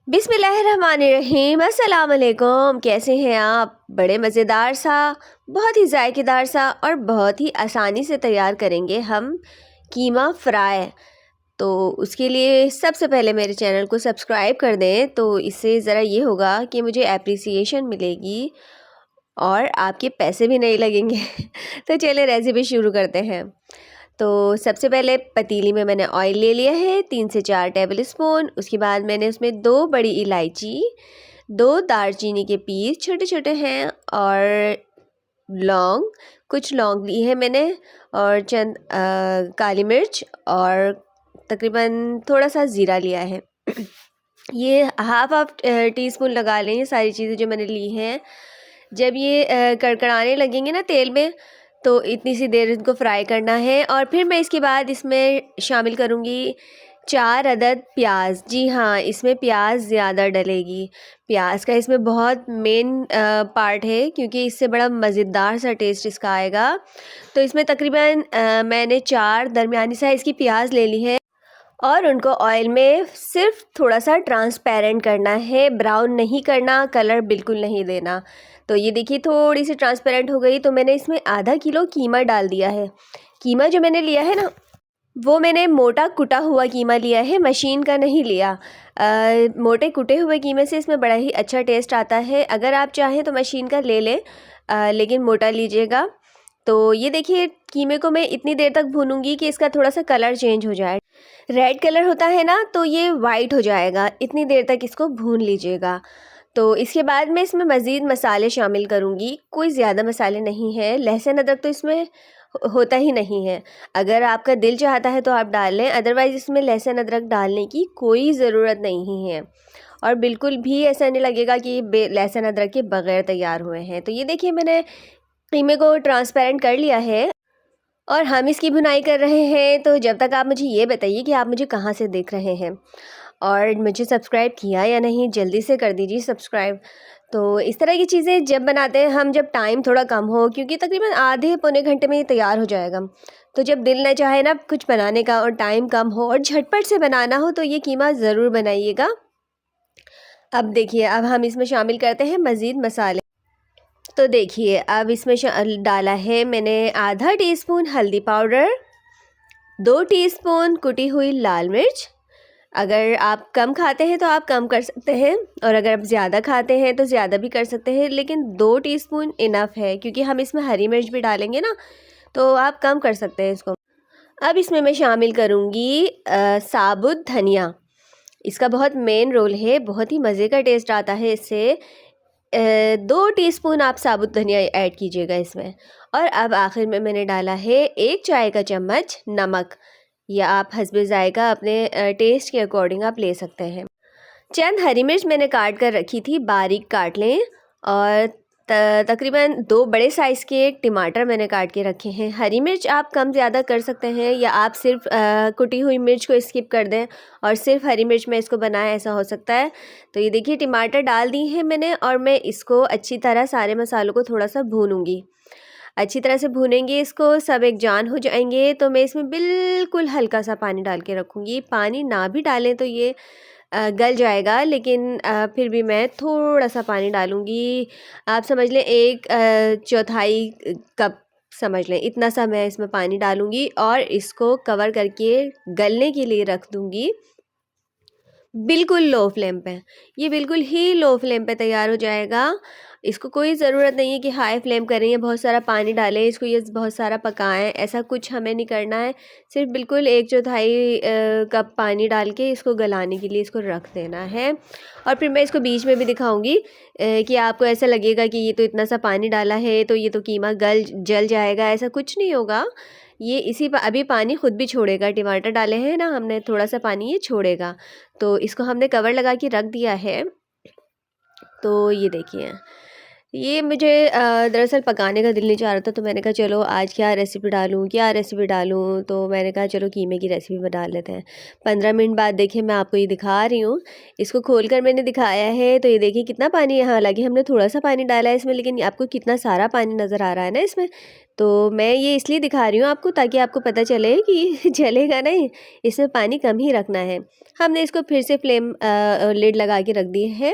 बिस्मिल्लाहिर्रहमानिर्रहीम। अस्सलाम वालेकुम। कैसे हैं आप? बड़े मज़ेदार सा, बहुत ही जायकेदार सा और बहुत ही आसानी से तैयार करेंगे हम कीमा फ्राई। तो उसके लिए सबसे पहले मेरे चैनल को सब्सक्राइब कर दें, तो इससे ज़रा ये होगा कि मुझे एप्रिसिएशन मिलेगी और आपके पैसे भी नहीं लगेंगे। तो चलिए रेसिपी शुरू करते हैं। तो सबसे पहले पतीली में मैंने ऑयल ले लिया है 3 से 4 टेबल स्पून। उसके बाद मैंने उसमें 2 बड़ी इलायची, 2 दालचीनी के पीस छोटे छोटे हैं और लौंग, कुछ लौंग ली है मैंने और चंद काली मिर्च और तकरीबन थोड़ा सा ज़ीरा लिया है। ये हाफ टी स्पून लगा लें ये सारी चीज़ें जो मैंने ली हैं। जब ये कड़कड़ाने लगेंगे ना तेल में, तो इतनी सी देर इनको फ्राई करना है। और फिर मैं इसके बाद इसमें शामिल करूँगी 4 अदद प्याज। जी हाँ, इसमें प्याज ज़्यादा डलेगी। प्याज का इसमें बहुत मेन पार्ट है, क्योंकि इससे बड़ा मज़ेदार सा टेस्ट इसका आएगा। तो इसमें तकरीबन मैंने 4 दरमियानी साइज़ की प्याज ले ली है और उनको ऑयल में सिर्फ थोड़ा सा ट्रांसपेरेंट करना है, ब्राउन नहीं करना, कलर बिल्कुल नहीं देना। तो ये देखिए थोड़ी सी ट्रांसपेरेंट हो गई, तो मैंने इसमें आधा किलो कीमा डाल दिया है। कीमा जो मैंने लिया है ना, वो मैंने मोटा कुटा हुआ कीमा लिया है, मशीन का नहीं लिया। मोटे कुटे हुए कीमे से इसमें बड़ा ही अच्छा टेस्ट आता है। अगर आप चाहें तो मशीन का ले लें, लेकिन मोटा लीजिएगा। तो ये देखिए कीमे को मैं इतनी देर तक भूनूंगी कि इसका थोड़ा सा कलर चेंज हो जाए। रेड कलर होता है ना, तो ये वाइट हो जाएगा। इतनी देर तक इसको भून लीजिएगा। तो इसके बाद मैं इसमें मज़ीद मसाले शामिल करूँगी। कोई ज़्यादा मसाले नहीं है। लहसुन अदरक तो इसमें होता ही नहीं है। अगर आपका दिल चाहता है तो आप डाल लें, अदरवाइज़ इसमें लहसुन अदरक डालने की कोई ज़रूरत नहीं है। और बिल्कुल भी ऐसा नहीं लगेगा कि लहसुन अदरक के बग़ैर तैयार हुए हैं। तो ये देखिए मैंने कीमे को ट्रांसपेरेंट कर लिया है और हम इसकी भुनाई कर रहे हैं। तो जब तक आप मुझे ये बताइए कि आप मुझे कहाँ से देख रहे हैं और मुझे सब्सक्राइब किया या नहीं, जल्दी से कर दीजिए सब्सक्राइब। तो इस तरह की चीज़ें जब बनाते हैं हम, जब टाइम थोड़ा कम हो, क्योंकि तकरीबन आधे पौने घंटे में ये तैयार हो जाएगा। तो जब दिल न चाहे ना कुछ बनाने का और टाइम कम हो और झटपट से बनाना हो, तो ये कीमा ज़रूर बनाइएगा। अब देखिए, अब हम इसमें शामिल करते हैं मज़ीद मसाले। तो देखिए अब इसमें डाला है मैंने आधा टीस्पून हल्दी पाउडर, 2 टीस्पून कुटी हुई लाल मिर्च। अगर आप कम खाते हैं तो आप कम कर सकते हैं, और अगर आप ज़्यादा खाते हैं तो ज़्यादा भी कर सकते हैं, लेकिन 2 टीस्पून इनफ है, क्योंकि हम इसमें हरी मिर्च भी डालेंगे ना, तो आप कम कर सकते हैं इसको। अब इसमें मैं शामिल करूँगी साबुत धनिया। इसका बहुत मेन रोल है, बहुत ही मज़े का टेस्ट आता है इससे। 2 टीस्पून आप साबुत धनिया ऐड कीजिएगा इसमें। और अब आखिर में मैंने डाला है 1 चाय का चम्मच नमक, या आप हस्बे ज़ायक़ा अपने टेस्ट के अकॉर्डिंग आप ले सकते हैं। चंद हरी मिर्च मैंने काट कर रखी थी, बारीक काट लें। और तकरीबन 2 बड़े साइज़ के टमाटर मैंने काट के रखे हैं। हरी मिर्च आप कम ज़्यादा कर सकते हैं, या आप सिर्फ कुटी हुई मिर्च को स्किप कर दें और सिर्फ हरी मिर्च में इसको बनाएं, ऐसा हो सकता है। तो ये देखिए टमाटर डाल दी हैं मैंने, और मैं इसको अच्छी तरह सारे मसालों को थोड़ा सा भूनूंगी। अच्छी तरह से भूनेंगे इसको, सब एक जान हो जाएंगे। तो मैं इसमें बिल्कुल हल्का सा पानी डाल के रखूँगी। पानी ना भी डालें तो ये गल जाएगा, लेकिन फिर भी मैं थोड़ा सा पानी डालूँगी। आप समझ लें 1 चौथाई कप समझ लें, इतना सा मैं इसमें पानी डालूँगी और इसको कवर करके गलने के लिए रख दूँगी बिल्कुल लो फ्लेम पे। ये बिल्कुल ही लो फ्लेम पे तैयार हो जाएगा। इसको कोई ज़रूरत नहीं है कि हाई फ्लेम करें या बहुत सारा पानी डालें, इसको ये बहुत सारा पकाएं, ऐसा कुछ हमें नहीं करना है। सिर्फ बिल्कुल 1 चौथाई कप पानी डाल के इसको गलाने के लिए इसको रख देना है। और फिर मैं इसको बीच में भी दिखाऊंगी कि आपको ऐसा लगेगा कि ये तो इतना सा पानी डाला है तो ये तो कीमा जल जाएगा, ऐसा कुछ नहीं होगा। ये अभी पानी खुद भी छोड़ेगा, टमाटर डाले हैं ना हमने, थोड़ा सा पानी ये छोड़ेगा। तो इसको हमने कवर लगा के रख दिया है। तो ये देखिए, ये मुझे दरअसल पकाने का दिल नहीं चाह रहा था, तो मैंने कहा चलो आज क्या रेसिपी डालूँ। तो मैंने कहा चलो कीमे की रेसिपी बना लेते हैं। 15 मिनट बाद देखिए मैं आपको ये दिखा रही हूँ। इसको खोलकर मैंने दिखाया है, तो ये देखिए कितना पानी, यहाँ हालांकि हमने थोड़ा सा पानी डाला है इसमें, लेकिन आपको कितना सारा पानी नज़र आ रहा है ना इसमें। तो मैं ये इसलिए दिखा रही हूँ आपको ताकि आपको पता चले कि जलेगा नहीं, इसमें पानी कम ही रखना है। हमने इसको फिर से फ्लेम लिड लगा के रख दी है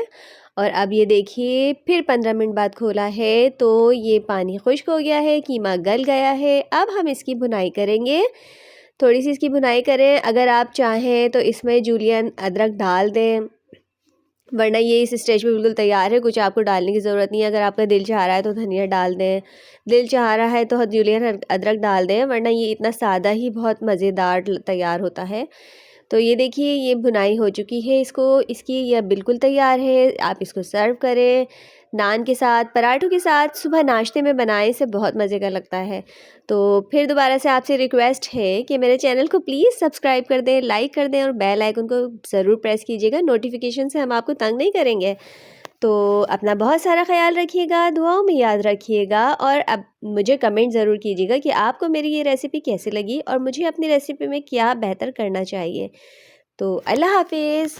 और अब ये देखिए फिर 15 मिनट बाद खोला है तो ये पानी खुश्क हो गया है, कीमा गल गया है। अब हम इसकी भुनाई करेंगे, थोड़ी सी इसकी भुनाई करें। अगर आप चाहें तो इसमें जूलियन अदरक डाल दें, वरना ये इस स्टेज पे बिल्कुल तैयार है, कुछ आपको डालने की ज़रूरत नहीं है। अगर आपका दिल चाह रहा है तो धनिया डाल दें, दिल चाह रहा है तो जूलियन अदरक डाल दें, वरना ये इतना सादा ही बहुत मज़ेदार तैयार होता है। तो ये देखिए ये भुनाई हो चुकी है, इसकी यह बिल्कुल तैयार है। आप इसको सर्व करें नान के साथ, पराठों के साथ, सुबह नाश्ते में बनाएं, से बहुत मज़े का लगता है। तो फिर दोबारा से आपसे रिक्वेस्ट है कि मेरे चैनल को प्लीज़ सब्सक्राइब कर दें, लाइक कर दें और बेल आइकन को ज़रूर प्रेस कीजिएगा। नोटिफिकेशन से हम आपको तंग नहीं करेंगे। तो अपना बहुत सारा ख्याल रखिएगा, दुआओं में याद रखिएगा और अब मुझे कमेंट ज़रूर कीजिएगा कि आपको मेरी ये रेसिपी कैसी लगी और मुझे अपनी रेसिपी में क्या बेहतर करना चाहिए। तो अल्लाह हाफिज़।